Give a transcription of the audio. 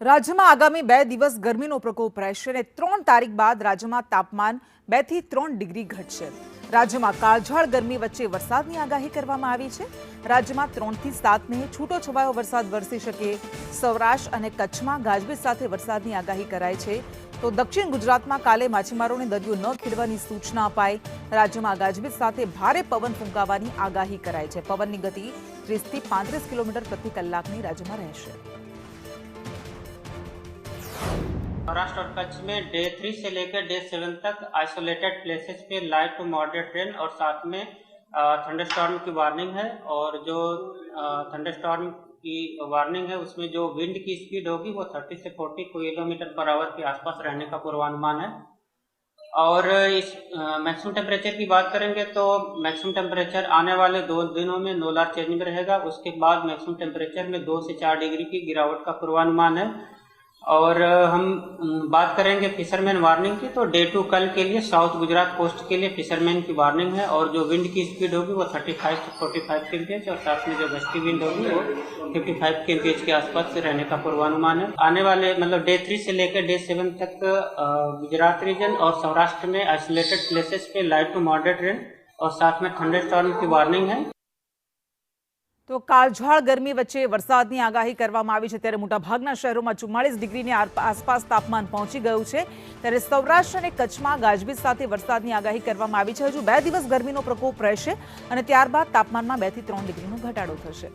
રાજ્યમાં આગામી 2 દિવસ ગરમીનો પ્રકોપ રહેશે અને 3 તારીખ બાદ રાજ્યમાં તાપમાન 2 થી 3 ડિગ્રી ઘટશે। રાજ્યમાં કાળઝાળ ગરમી વચ્ચે વરસાદની આગાહી કરવામાં આવી છે। રાજ્યમાં 3 થી 7 મે છૂટોછવાયો વરસાદ વરસી શકે। સૌરાષ્ટ્ર અને કચ્છમાં ગાજવીજ સાથે વરસાદની આગાહી કરાઈ છે। તો દક્ષિણ ગુજરાતમાં કાલે માછીમારોને દરિયો ન ખેડવાની સૂચના અપાઈ। રાજ્યમાં ગાજવીજ સાથે ભારે પવન ફૂંકાવાની આગાહી કરાઈ છે। પવનની ગતિ 30 થી 35 કિલોમીટર પ્રતિ કલાકની રાજ્યમાં રહેશે। महाराष्ट्र और कच्छ में डे 3 से लेकर डे 7 तक आइसोलेटेड प्लेसेस पे लाइट टू मॉडरेट रेन और साथ में थंडरस्टॉर्म की वार्निंग है। और जो थंडरस्टॉर्म की वार्निंग है उसमें जो विंड की स्पीड होगी वो 30 से 40 किलोमीटर पर आवर के आसपास रहने का पूर्वानुमान है। और इस मैक्सिमम टेम्परेचर की बात करेंगे तो मैक्सिमम टेम्परेचर आने वाले 2 दिनों में नोलार चेंजिंग रहेगा। उसके बाद मैक्सिमम टेम्परेचर में 2 से 4 डिग्री की गिरावट का पूर्वानुमान है। और हम बात करेंगे फिशरमैन वार्निंग की, तो डे 2 कल के लिए साउथ गुजरात कोस्ट के लिए फिशरमैन की वार्निंग है। और जो विंड की स्पीड होगी वो 35 से 45 kmph और साथ में जो गस्टी विंड होगी वो 55 kmph के आसपास से रहने का पूर्वानुमान है। आने वाले मतलब डे 3 से लेकर डे 7 तक गुजरात रीजन और सौराष्ट्र में आइसोलेटेड प्लेसेस पे लाइट टू मॉडरेट रेन और साथ में थंडरस्टॉर्म की वार्निंग है। तो काळझाळ गरमी वच्चे वरसादनी आगाही करवामां आवी छे त्यारे मोटाभागना शहेरोमां 44 डिग्रीनी आसपास तापमान पहोंची गयुं छे। त्यारे सौराष्ट्र अने कच्छमां गाजवीज साथे वरसादनी आगाही करवामां आवी छे। हजू 2 દિવસ गरमीनो प्रकोप रहेशे अने त्यारबाद तापमानमां 2 થી 3 डिग्रीनो घटाडो थशे।